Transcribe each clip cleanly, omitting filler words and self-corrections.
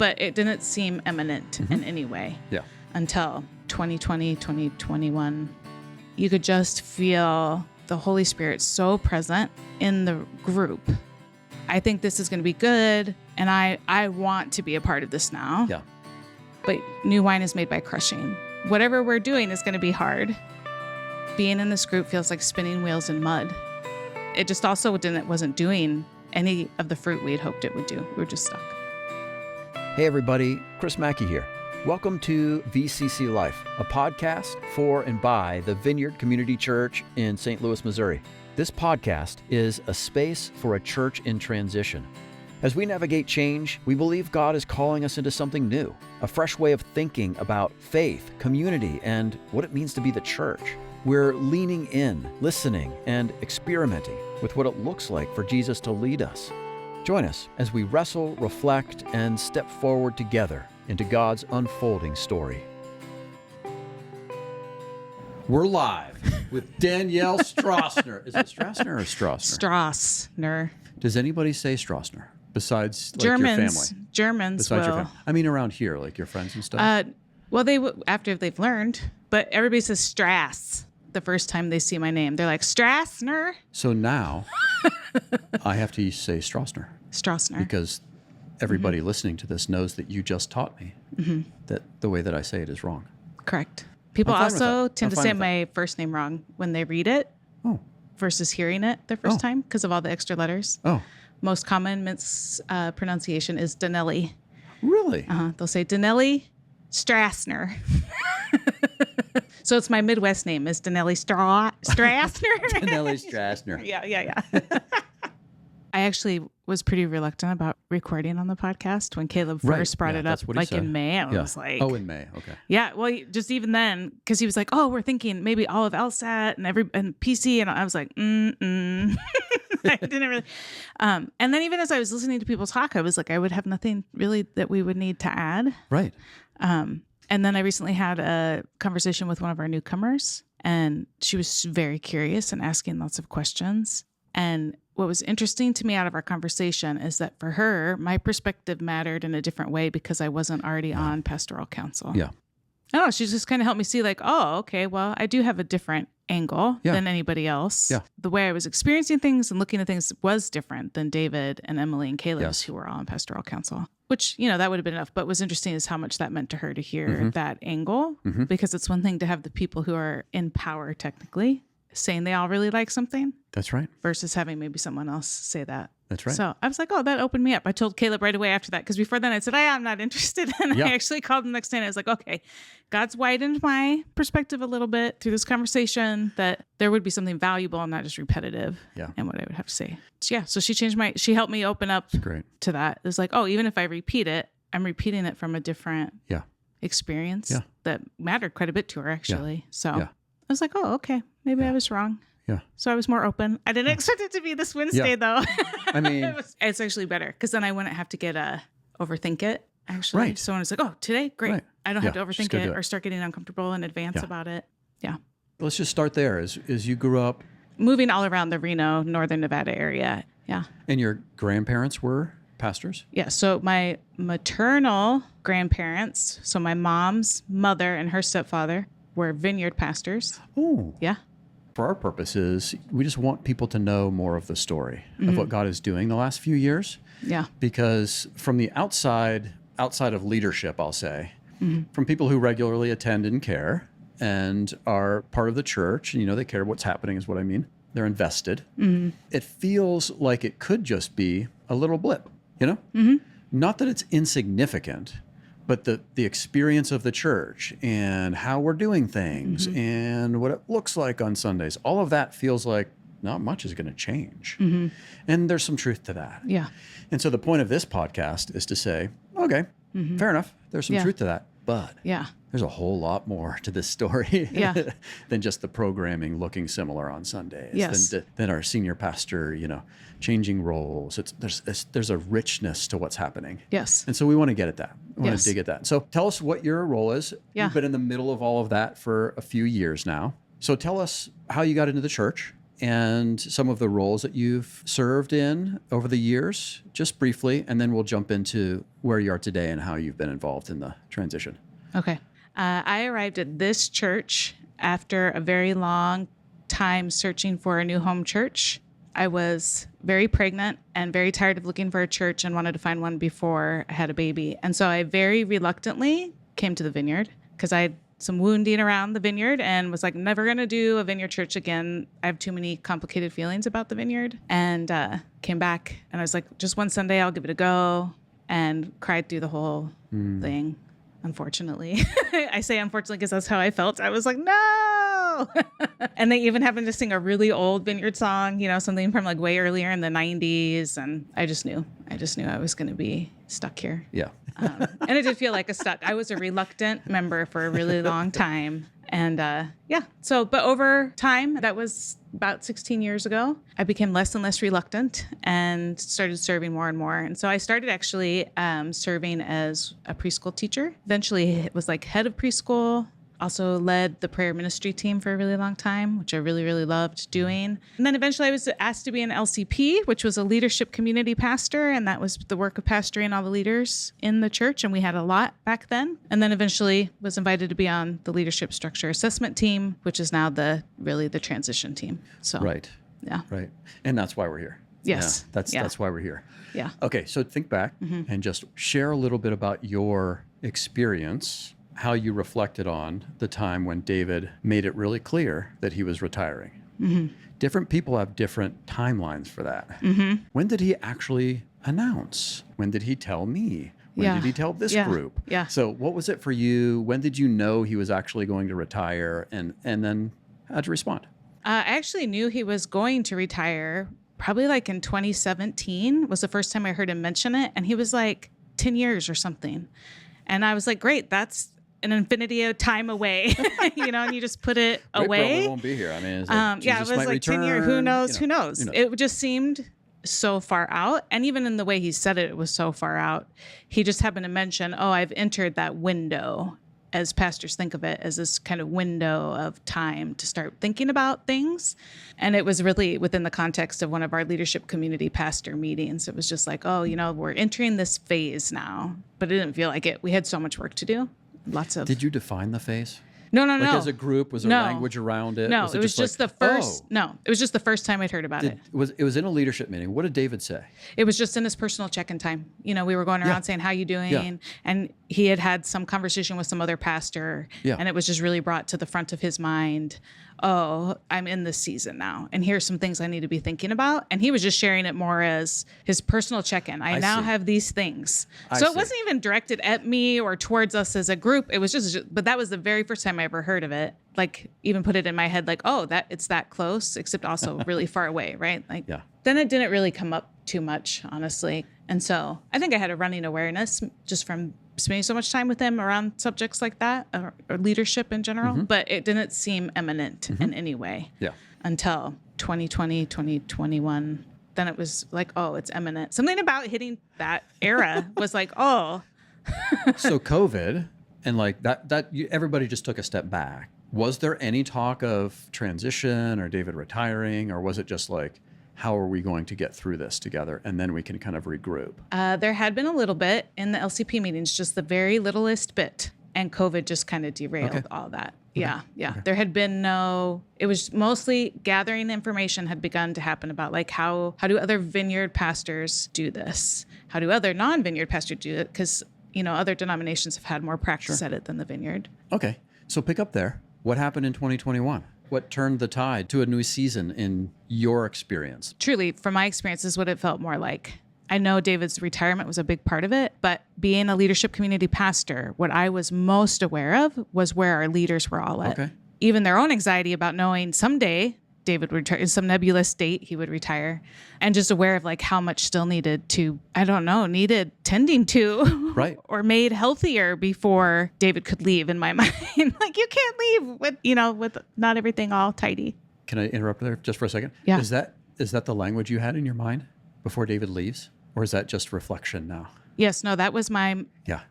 but it didn't seem imminent in any way. Yeah. Until 2020, 2021. You could just feel the Holy Spirit so present in the group. I think this is going to be good, and I want to be a part of this now. Yeah. But new wine is made by crushing. Whatever we're doing is going to be hard. Being in this group feels like spinning wheels in mud. It just also wasn't doing any of the fruit we had hoped it would do. We were just stuck. Hey everybody, Chris Macky here. Welcome to VCCLife, a podcast for and by the Vineyard Community Church in St. Louis, Missouri. This podcast is a space for a church in transition. As we navigate change, we believe God is calling us into something new, a fresh way of thinking about faith, community, and what it means to be the church. We're leaning in, listening, and experimenting with what it looks like for Jesus to lead us. Join us as we wrestle, reflect, and step forward together into God's unfolding story. We're live with Dannielle Strassner. Is it Strassner or Strassner? Strassner. Does anybody say Strassner besides like Germans, your family? Germans Besides your will. family. I mean around here, like your friends and stuff? Well, they after they've learned, but everybody says Strass the first time they see my name. They're like, Strassner? So now I have to say Strassner. Strassner. Because everybody listening to this knows that you just taught me that the way that I say it is wrong. Correct. People I'm fine with also that. tend I'm to fine say with my first name wrong when they read it versus hearing it the first time because of all the extra letters. Oh, Most common pronunciation is Dannielle. really? They'll say Dannielle Strassner. So it's my Midwest name is Dannielle Strassner. Dannielle Strassner. Yeah. I actually was pretty reluctant about recording on the podcast when Caleb first brought it up, like in May. I was like, oh, in May. Okay. yeah. Well, just even then, because he was like, oh, we're thinking maybe all of LSAT and PC. And I was like, I didn't really. And then even as I was listening to people talk, I was like, I would have nothing really that we would need to add. Right. And then I recently had a conversation with one of our newcomers, and she was very curious and asking lots of questions. And what was interesting to me out of our conversation is that for her, my perspective mattered in a different way because I wasn't already on pastoral council. Yeah. I don't know. She just kind of helped me see like, oh, okay, well, I do have a different angle than anybody else. Yeah. The way I was experiencing things and looking at things was different than David and Emily and Caleb's who were all on pastoral council, which, that would have been enough. But what was interesting is how much that meant to her to hear that angle, because it's one thing to have the people who are in power technically saying they all really like something. That's right. Versus having maybe someone else say that. That's right. So I was like, oh, that opened me up. I told Caleb right away after that, because before then I said, I'm not interested. And I actually called him the next day and I was like, okay, God's widened my perspective a little bit through this conversation that there would be something valuable and not just repetitive in what I would have to say. So she helped me open up to that. It was like, oh, even if I repeat it, I'm repeating it from a different experience that mattered quite a bit to her actually. So I was like, oh, okay, maybe I was wrong. Yeah. So I was more open. I didn't expect it to be this Wednesday though. I mean, it's actually better because then I wouldn't have to get overthink it actually. Right. So when it's like, oh, today, great. Right. I don't have to overthink it do or start getting uncomfortable in advance about it. Yeah. Let's just start there. As you grew up. Moving all around the Reno, Northern Nevada area. Yeah. And your grandparents were pastors? Yeah. So my maternal grandparents, so my mom's mother and her stepfather were vineyard pastors. Oh. Yeah. For our purposes, we just want people to know more of the story of what God is doing the last few years. Yeah. Because from the outside of leadership, I'll say, from people who regularly attend and care and are part of the church, and they care what's happening is what I mean. They're invested. It feels like it could just be a little blip, Not that it's insignificant, but the experience of the church and how we're doing things and what it looks like on Sundays, all of that feels like not much is going to change. And there's some truth to that. Yeah. And so the point of this podcast is to say, okay, fair enough. There's some truth to that. But there's a whole lot more to this story than just the programming looking similar on Sundays, than our senior pastor, changing roles. There's a richness to what's happening. Yes. And so we want to get at that. We want to dig at that. So tell us what your role is. You've been in the middle of all of that for a few years now. So tell us how you got into the church and some of the roles that you've served in over the years, just briefly, and then we'll jump into where you are today and how you've been involved in the transition. Okay. I arrived at this church after a very long time searching for a new home church. I was very pregnant and very tired of looking for a church and wanted to find one before I had a baby. And so I very reluctantly came to the Vineyard because I had some wounding around the Vineyard and was like, never going to do a Vineyard church again. I have too many complicated feelings about the Vineyard. And came back and I was like, just one Sunday, I'll give it a go, and cried through the whole thing. Unfortunately. I say unfortunately because that's how I felt. I was like, no. And they even happened to sing a really old Vineyard song, something from like way earlier in the 90s. And I just knew I was going to be stuck here. Yeah. And it did feel like a stuck. I was a reluctant member for a really long time. And but over time, that was about 16 years ago, I became less and less reluctant and started serving more and more. And so I started actually serving as a preschool teacher. Eventually was like head of preschool. Also led the prayer ministry team for a really long time, which I really, really loved doing. And then eventually I was asked to be an LCP, which was a leadership community pastor. And that was the work of pastoring all the leaders in the church. And we had a lot back then. And then eventually was invited to be on the leadership structure assessment team, which is now the transition team. So, right. Yeah. Right. And that's why we're here. Yes. Yeah, that's why we're here. Yeah. Okay. So think back and just share a little bit about your experience, how you reflected on the time when David made it really clear that he was retiring. Different people have different timelines for that. When did he actually announce? When did he tell me? When did he tell this group? Yeah. So what was it for you? When did you know he was actually going to retire? And then how'd you respond? I actually knew he was going to retire probably like in 2017 was the first time I heard him mention it. And he was like 10 years or something. And I was like, great, that's an infinity of time away, and you just put it away. Probably won't be here. I mean, it's like, it was like return, 10 years. Who knows? It just seemed so far out. And even in the way he said it, it was so far out. He just happened to mention, I've entered that window, as pastors think of it, as this kind of window of time to start thinking about things. And it was really within the context of one of our leadership community pastor meetings. It was just like, we're entering this phase now, but it didn't feel like it. We had so much work to do. Did you define the phase? No. As a group, was there language around it? No, it was just the first. No, it was just the first time I'd heard about it. It was in a leadership meeting. What did David say? It was just in his personal check-in time. We were going around saying, "How you doing?" Yeah. And he had some conversation with some other pastor, and it was just really brought to the front of his mind. Oh, I'm in this season now, and here's some things I need to be thinking about. And he was just sharing it more as his personal check-in. I now have these things. So it wasn't even directed at me or towards us as a group. It was but that was the very first time I ever heard of it. Like, even put it in my head, like, that it's that close, except also really far away, right? Like, then it didn't really come up too much, honestly. And so I think I had a running awareness just from spending so much time with him around subjects like that, or leadership in general, but it didn't seem imminent in any way until 2020, 2021. Then it was like, it's imminent. Something about hitting that era was like, So COVID and like that everybody just took a step back. Was there any talk of transition or David retiring, or was it just like, how are we going to get through this together? And then we can kind of regroup. There had been a little bit in the LCP meetings, just the very littlest bit. And COVID just kind of derailed all that. Yeah. Okay. There had been it was mostly gathering information had begun to happen about like, how do other vineyard pastors do this? How do other non-vineyard pastors do it? Because, other denominations have had more practice at it than the vineyard. Okay. So pick up there. What happened in 2021? What turned the tide to a new season in your experience? Truly, from my experience, is what it felt more like. I know David's retirement was a big part of it, but being a leadership community pastor, what I was most aware of was where our leaders were all at. Okay. Even their own anxiety about knowing someday David would retire, in some nebulous date, he would retire, and just aware of like how much still needed tending to, right, or made healthier before David could leave. In my mind, like, you can't leave with not everything all tidy. Can I interrupt there just for a second? Yeah. Is that the language you had in your mind before David leaves, or is that just reflection now? Yes, no, that was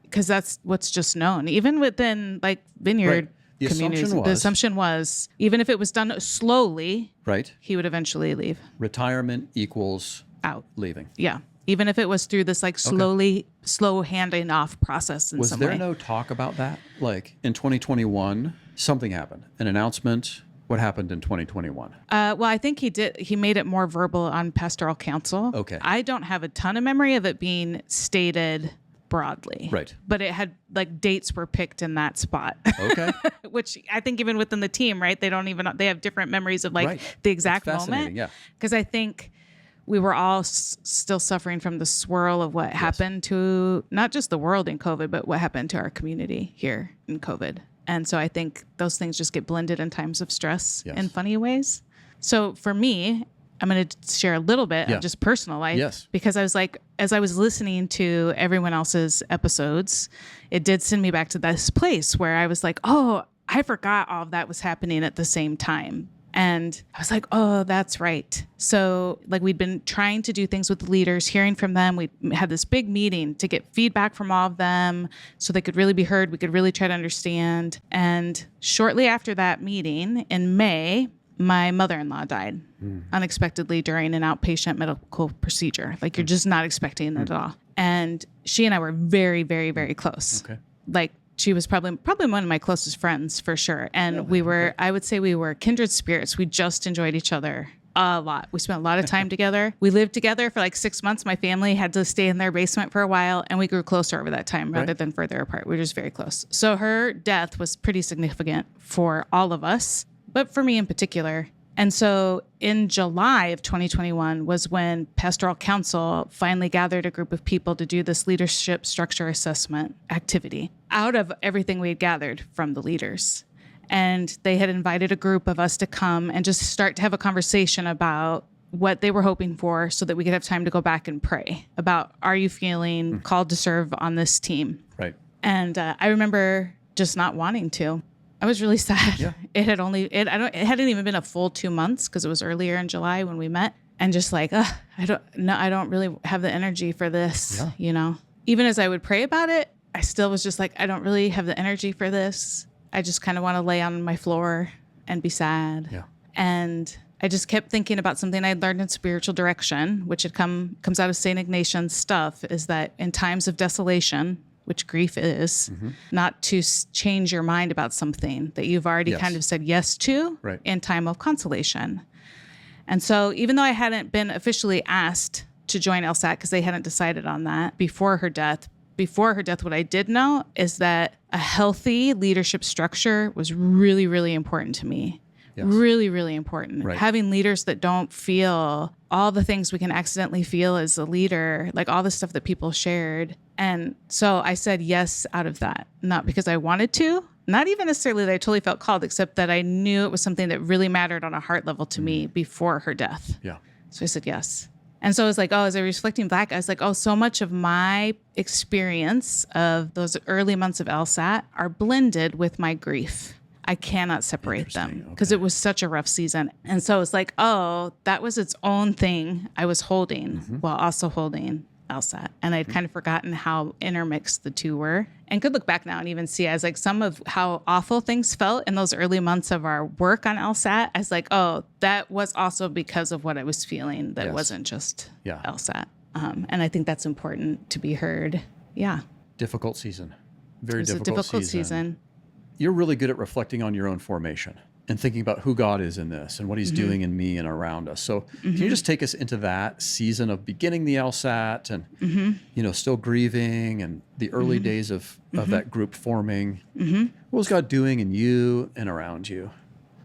because that's what's just known, even within like Vineyard. Right. communities. The assumption was, even if it was done slowly, right, he would eventually leave. Retirement equals out, leaving. Yeah. Even if it was through this like slow handing off process in some way. Was there no talk about that? Like in 2021, something happened, an announcement. What happened in 2021? Well, I think he made it more verbal on pastoral council. Okay. I don't have a ton of memory of it being stated broadly. Right. But it had like dates were picked in that spot. Okay. Which I think even within the team, right? They have different memories of like the exact moment. Yeah. Because I think we were all still suffering from the swirl of what happened to not just the world in COVID, but what happened to our community here in COVID. And so I think those things just get blended in times of stress in funny ways. So for me, I'm going to share a little bit of just personal life because I was like, as I was listening to everyone else's episodes, it did send me back to this place where I was like, oh, I forgot all of that was happening at the same time. And I was like, oh, that's right. So like we'd been trying to do things with the leaders, hearing from them. We had this big meeting to get feedback from all of them so they could really be heard. We could really try to understand. And shortly after that meeting in May, my mother-in-law died unexpectedly during an outpatient medical procedure. Like you're just not expecting it at all. And she and I were very, very, very close. Okay. Like she was probably one of my closest friends for sure. And we were, I would say we were kindred spirits. We just enjoyed each other a lot. We spent a lot of time together. We lived together for like 6 months. My family had to stay in their basement for a while and we grew closer over that time rather than further apart. We were just very close. So her death was pretty significant for all of us, but for me in particular. And so in July of 2021 was when Pastoral Council finally gathered a group of people to do this leadership structure assessment activity out of everything we had gathered from the leaders. And they had invited a group of us to come and just start to have a conversation about what they were hoping for so that we could have time to go back and pray about, are you feeling called to serve on this team? Right. And I remember just not wanting to. I was really sad. Yeah. It hadn't even been a full 2 months because it was earlier in July when we met, and just like, I don't really have the energy for this. Yeah. You know, even as I would pray about it, I still was just like, I don't really have the energy for this. I just kind of want to lay on my floor and be sad. Yeah. And I just kept thinking about something I'd learned in spiritual direction, which had comes out of St. Ignatian's stuff, is that in times of desolation, which grief is, not to change your mind about something that you've already kind of said yes to in time of consolation. And so even though I hadn't been officially asked to join LSAT because they hadn't decided on that before her death, what I did know is that a healthy leadership structure was really, really important to me. Yes. Really, really important. Right. Having leaders that don't feel all the things we can accidentally feel as a leader, like all the stuff that people shared. And so I said yes out of that, not because I wanted to, not even necessarily that I totally felt called, except that I knew it was something that really mattered on a heart level to me before her death. Yeah. So I said yes. And so I was like, as I was reflecting back, I was like, so much of my experience of those early months of LSAT are blended with my grief. I cannot separate them because it was such a rough season. And so it's like, that was its own thing I was holding while also holding LSAT. And I'd kind of forgotten how intermixed the two were, and could look back now and even see as like some of how awful things felt in those early months of our work on LSAT as like, that was also because of what I was feeling. That wasn't just LSAT. And I think that's important to be heard. Yeah. Difficult season. Very it was difficult a difficult season. You're really good at reflecting on your own formation and thinking about who God is in this and what he's doing in me and around us. So can you just take us into that season of beginning the LSAT and, still grieving and the early days of that group forming? What was God doing in you and around you?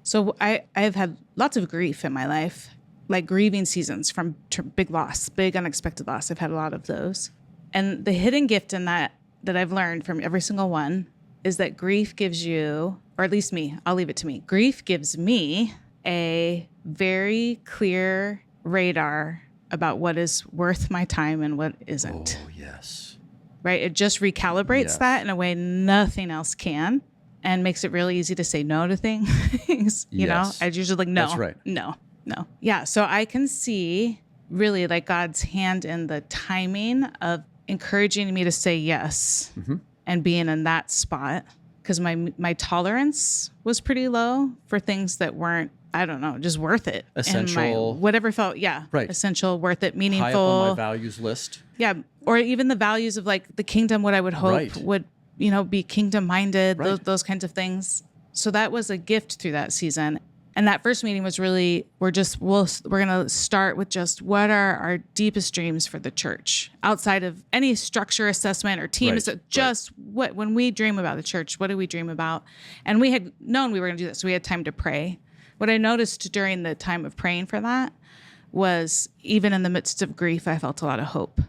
So I've had lots of grief in my life, like grieving seasons from big loss, big unexpected loss. I've had a lot of those. And the hidden gift in that I've learned from every single one is that grief gives you, or at least me, I'll leave it to me. Grief gives me a very clear radar about what is worth my time and what isn't. Oh, yes. Right? It just recalibrates that in a way nothing else can, and makes it really easy to say no to things. You know, I usually like, no, that's right. No. Yeah. So I can see really like God's hand in the timing of encouraging me to say yes. And being in that spot, because my tolerance was pretty low for things that weren't, I don't know, just worth it. Essential. Whatever felt, Right. essential, worth it, meaningful. High up on my values list. Yeah. Or even the values of like the kingdom, what I would hope would, be kingdom minded, those kinds of things. So that was a gift through that season. And that first meeting was really, we're going to start with just what are our deepest dreams for the church outside of any structure assessment or team. When we dream about the church, what do we dream about? And we had known we were going to do this. So we had time to pray. What I noticed during the time of praying for that was even in the midst of grief, I felt a lot of hope.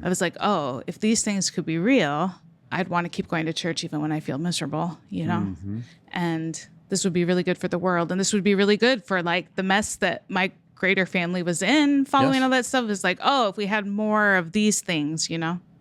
I was like, oh, if these things could be real, I'd want to keep going to church even when I feel miserable, and this would be really good for the world. And this would be really good for like the mess that my greater family was in following all that stuff. Is like, oh, if we had more of these things,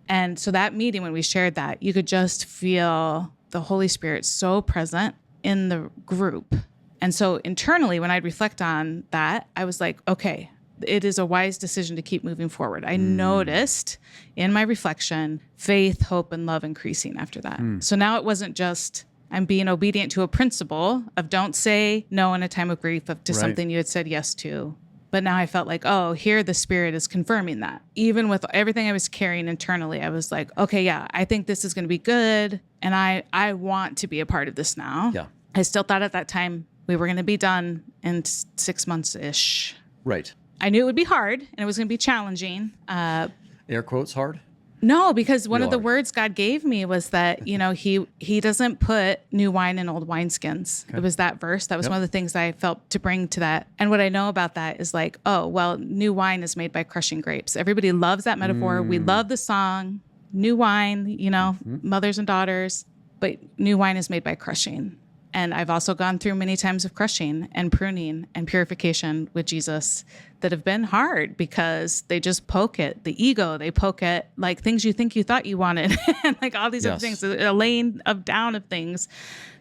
And so that meeting, when we shared that, you could just feel the Holy Spirit so present in the group. And so internally, when I'd reflect on that, I was like, okay, it is a wise decision to keep moving forward. I noticed in my reflection, faith, hope, and love increasing after that. So now it wasn't just I'm being obedient to a principle of don't say no in a time of grief to something you had said yes to. But now I felt like, oh, here the Spirit is confirming that. Even with everything I was carrying internally, I was like, okay, yeah, I think this is going to be good. And I want to be a part of this now. Yeah. I still thought at that time we were going to be done in 6 months-ish. Right. I knew it would be hard and it was going to be challenging. Air quotes hard? No, because one of the words God gave me was that, he doesn't put new wine in old wineskins. Okay. It was that verse. That was one of the things I felt to bring to that. And what I know about that is like, oh, well, new wine is made by crushing grapes. Everybody loves that metaphor. We love the song, new wine, mothers and daughters, but new wine is made by crushing. And I've also gone through many times of crushing and pruning and purification with Jesus that have been hard because they just poke at the ego. They poke at like things you think you thought you wanted and like all these other things, a laying down of things.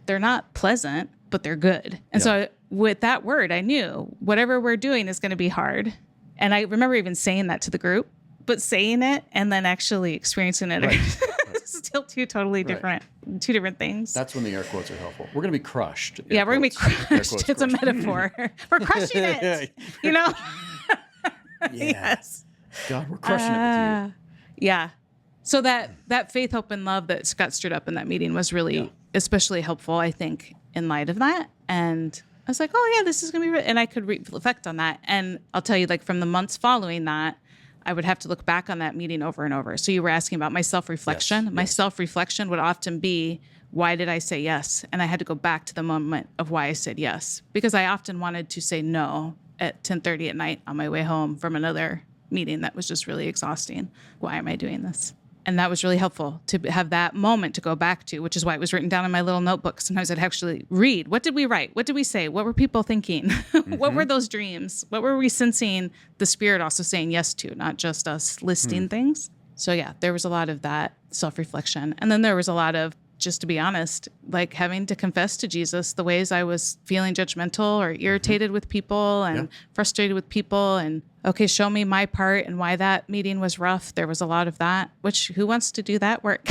They're not pleasant, but they're good. And so with that word, I knew whatever we're doing is going to be hard. And I remember even saying that to the group, but saying it and then actually experiencing it are still two totally different, two different things. That's when the air quotes are helpful. We're going to be crushed. Yeah, we're going to be crushed. It's a metaphor. We're crushing it, Yes. God, we're crushing it with you. Yeah. So that faith, hope, and love that got stirred up in that meeting was really especially helpful, I think, in light of that. And I was like, oh, yeah, this is going to be and I could reflect on that. And I'll tell you, like, from the months following that, I would have to look back on that meeting over and over. So you were asking about my self-reflection. Yes. My self-reflection would often be, why did I say yes? And I had to go back to the moment of why I said yes, because I often wanted to say no at 10:30 at night on my way home from another meeting that was just really exhausting. Why am I doing this? And that was really helpful to have that moment to go back to, which is why it was written down in my little notebook. Sometimes I'd actually read, what did we write? What did we say? What were people thinking? What were those dreams? What were we sensing the Spirit also saying yes to, not just us listing things? So yeah, there was a lot of that self-reflection. And then there was a lot of, just to be honest, like having to confess to Jesus the ways I was feeling judgmental or irritated with people and frustrated with people and, okay, show me my part and why that meeting was rough. There was a lot of that, which who wants to do that work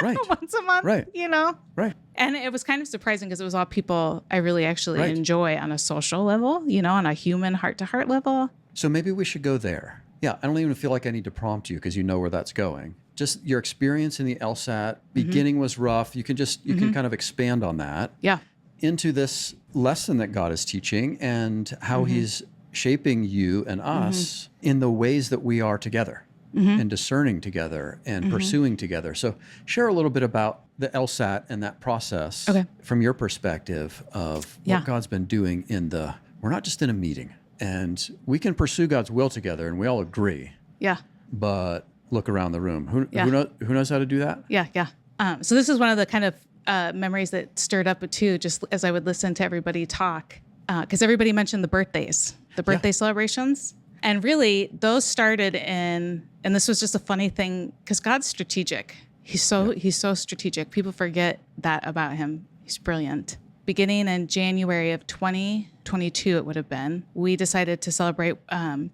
once a month, Right. And it was kind of surprising because it was all people I really actually enjoy on a social level, on a human heart-to-heart level. So maybe we should go there. Yeah, I don't even feel like I need to prompt you because you know where that's going. Just your experience in the LSAT, beginning was rough. You can you can kind of expand on that. Yeah. Into this lesson that God is teaching and how he's shaping you and us in the ways that we are together and discerning together and pursuing together. So share a little bit about the LSAT and that process from your perspective of what God's been doing we're not just in a meeting and we can pursue God's will together and we all agree. Yeah. But look around the room. Who knows how to do that? Yeah. So this is one of the kind of memories that stirred up too, just as I would listen to everybody talk, because everybody mentioned the birthday celebrations. And really those started and this was just a funny thing because God's strategic. He's so strategic. People forget that about him. He's brilliant. Beginning in January of 2022, it would have been, we decided to celebrate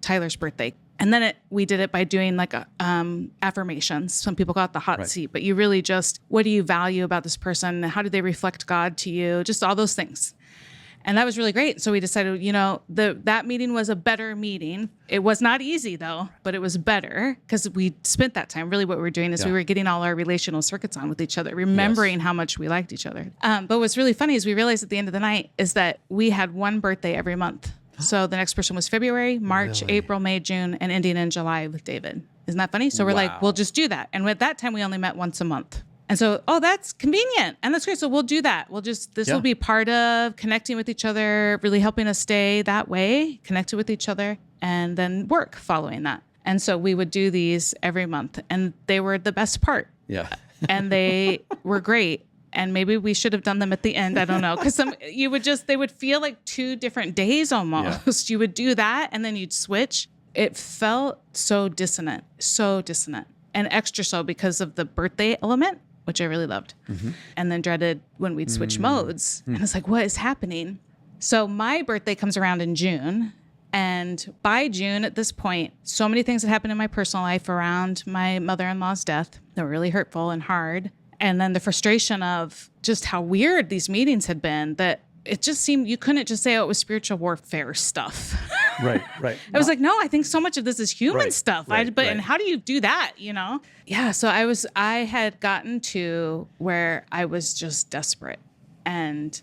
Tyler's birthday. And then we did it by doing like affirmations. Some people call it the hot seat, but you really just, what do you value about this person? How do they reflect God to you? Just all those things. And that was really great. So we decided, that meeting was a better meeting. It was not easy though, but it was better because we spent that time. Really what we were doing is we were getting all our relational circuits on with each other, remembering how much we liked each other. But what's really funny is we realized at the end of the night is that we had one birthday every month. So the next person was February, March, April, May, June, and ending in July with David. Isn't that funny? So we're like, we'll just do that. And at that time, we only met once a month. And so, that's convenient. And that's great. So we'll do that. This will be part of connecting with each other, really helping us stay that way, connected with each other, and then work following that. And so we would do these every month, and they were the best part. Yeah. And they were great. And maybe we should have done them at the end. I don't know. Because they would feel like 2 different days almost. Yeah. You would do that and then you'd switch. It felt so dissonant. And extra so because of the birthday element, which I really loved. Mm-hmm. And then dreaded when we'd switch modes. And it's like, what is happening? So my birthday comes around in June. And by June at this point, so many things had happened in my personal life around my mother-in-law's death that were really hurtful and hard. And then the frustration of just how weird these meetings had been, that it just seemed you couldn't just say, it was spiritual warfare stuff. Right. I was like, no, I think so much of this is human stuff. And how do you do that, Yeah, so I had gotten to where I was just desperate. And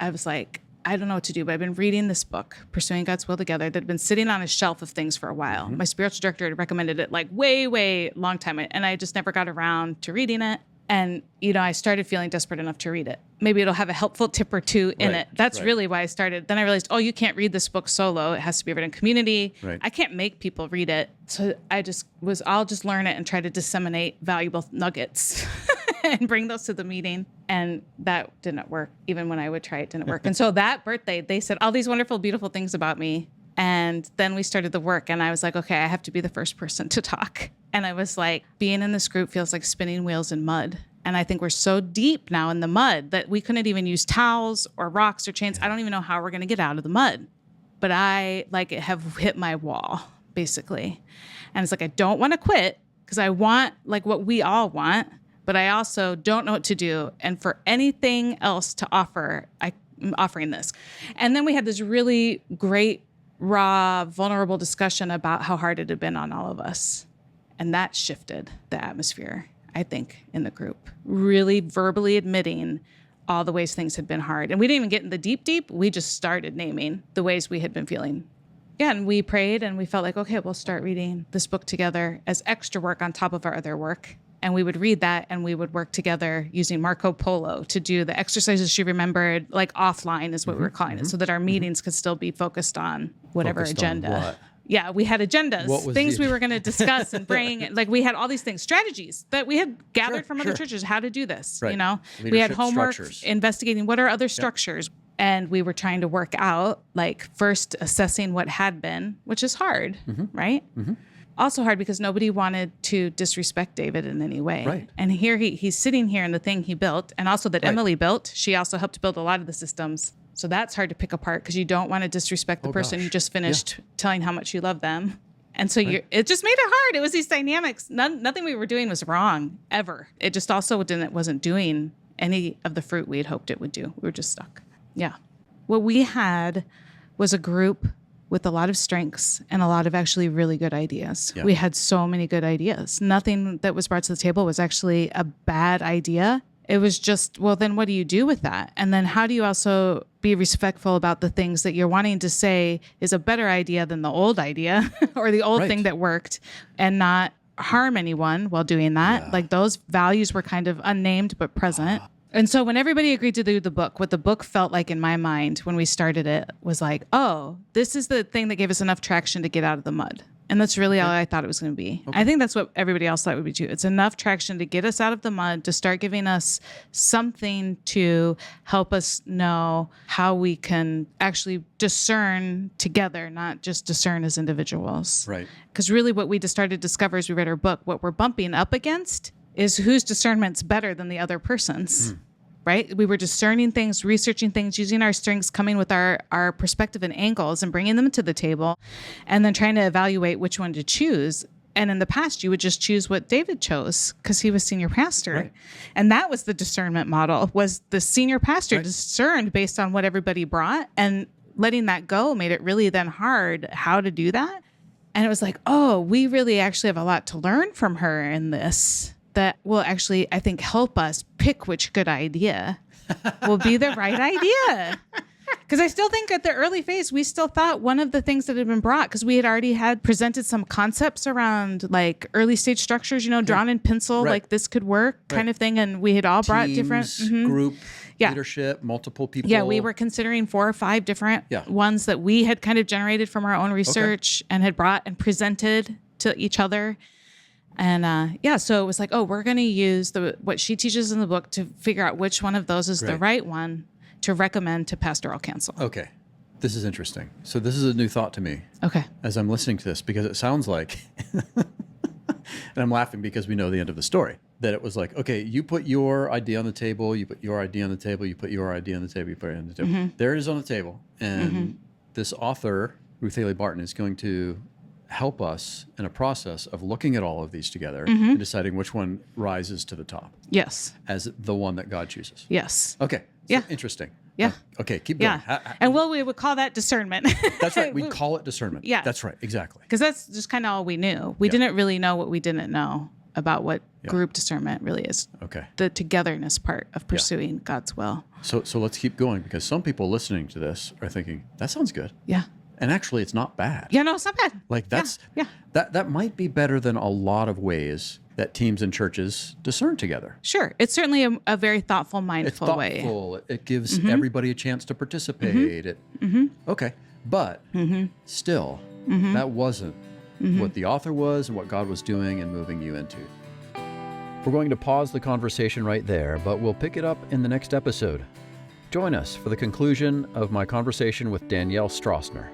I was like, I don't know what to do, but I've been reading this book, Pursuing God's Will Together, that had been sitting on a shelf of things for a while. Mm-hmm. My spiritual director had recommended it like way long time, and I just never got around to reading it. And, I started feeling desperate enough to read it. Maybe it'll have a helpful tip or two in it. That's really why I started. Then I realized, you can't read this book solo. It has to be read in community. Right. I can't make people read it. So I'll just learn it and try to disseminate valuable nuggets and bring those to the meeting. And that didn't work. Even when I would try, it didn't work. And so that birthday, they said all these wonderful, beautiful things about me. And then we started the work, and I was like, okay, I have to be the first person to talk. And I was like, being in this group feels like spinning wheels in mud. And I think we're so deep now in the mud that we couldn't even use towels or rocks or chains. I don't even know how we're going to get out of the mud. But I have hit my wall, basically. And it's like, I don't want to quit because I want what we all want, but I also don't know what to do. And for anything else to offer, I'm offering this. And then we had this really great, raw, vulnerable discussion about how hard it had been on all of us. And that shifted the atmosphere, I think, in the group. Really verbally admitting all the ways things had been hard. And we didn't even get in the deep. We just started naming the ways we had been feeling. Yeah, and we prayed and we felt like, okay, we'll start reading this book together as extra work on top of our other work. And we would read that and we would work together using Marco Polo to do the exercises she remembered, like offline is what we were calling it, so that our meetings could still be focused on whatever agenda. Yeah, we had agendas, things we were going to discuss and bring. We had all these things, strategies that we had gathered from other churches, how to do this. We had homework investigating what are other structures. And we were trying to work out, first assessing what had been, which is hard, right? Mm-hmm. Also hard because nobody wanted to disrespect David in any way. Right. And here he's sitting here in the thing he built, and also that Emily built. She also helped build a lot of the systems. So that's hard to pick apart because you don't want to disrespect the person you just finished telling how much you love them. And so it just made it hard. It was these dynamics. Nothing we were doing was wrong, ever. It just also wasn't doing any of the fruit we had hoped it would do. We were just stuck. Yeah. What we had was a group with a lot of strengths and a lot of actually really good ideas. Yeah. We had so many good ideas. Nothing that was brought to the table was actually a bad idea. It was just, well, then what do you do with that? And then how do you also be respectful about the things that you're wanting to say is a better idea than the old idea or the old thing that worked, and not harm anyone while doing that? Yeah. Those values were kind of unnamed but present. And so when everybody agreed to do the book, what the book felt like in my mind when we started it was like, oh, this is the thing that gave us enough traction to get out of the mud. And that's really all I thought it was going to be. Okay. I think that's what everybody else thought it would be too. It's enough traction to get us out of the mud, to start giving us something to help us know how we can actually discern together, not just discern as individuals. Right. Because really what we just started to discover as we read our book, what we're bumping up against is whose discernment's better than the other person's. right? We were discerning things, researching things, using our strengths, coming with our perspective and angles and bringing them to the table, and then trying to evaluate which one to choose. And in the past, you would just choose what David chose because he was senior pastor. Right. And that was the discernment model, was the senior pastor discerned based on what everybody brought, and letting that go made it really then hard how to do that. And it was like, oh, we really actually have a lot to learn from her in this that will actually, I think, help us pick which good idea will be the right idea. Because I still think at the early phase, we still thought one of the things that had been brought, because we had already had presented some concepts around like early stage structures, drawn in pencil, like this could work kind of thing. And we had all brought different group leadership, multiple people. Yeah, we were considering 4 or 5 different ones that we had kind of generated from our own research and had brought and presented to each other. And so it was like, oh, we're going to use what she teaches in the book to figure out which one of those is the right one to recommend to pastoral council. Okay. This is interesting. So this is a new thought to me. Okay. As I'm listening to this, because it sounds like, and I'm laughing because we know the end of the story, that it was like, okay, you put your idea on the table, you put your idea on the table, you put your idea on the table, you put it on the table. Mm-hmm. There it is on the table. And this author, Ruth Haley Barton, is going to help us in a process of looking at all of these together and deciding which one rises to the top. Yes. As the one that God chooses. Yes. Okay. Yeah. Interesting. Yeah. Okay, keep going. Yeah. And we would call that discernment. That's right. We'd call it discernment. Yeah. That's right. Exactly. Because that's just kind of all we knew. We didn't really know what we didn't know about what group discernment really is. Okay. The togetherness part of pursuing God's will. So let's keep going, because some people listening to this are thinking, that sounds good. Yeah. And actually, it's not bad. Yeah, no, it's not bad. Like that might be better than a lot of ways that teams and churches discern together. Sure. It's certainly a very thoughtful, mindful way. It's thoughtful. It gives everybody a chance to participate. Okay. But still, that wasn't what the author was and what God was doing and moving you into. We're going to pause the conversation right there, but we'll pick it up in the next episode. Join us for the conclusion of my conversation with Dannielle Strassner.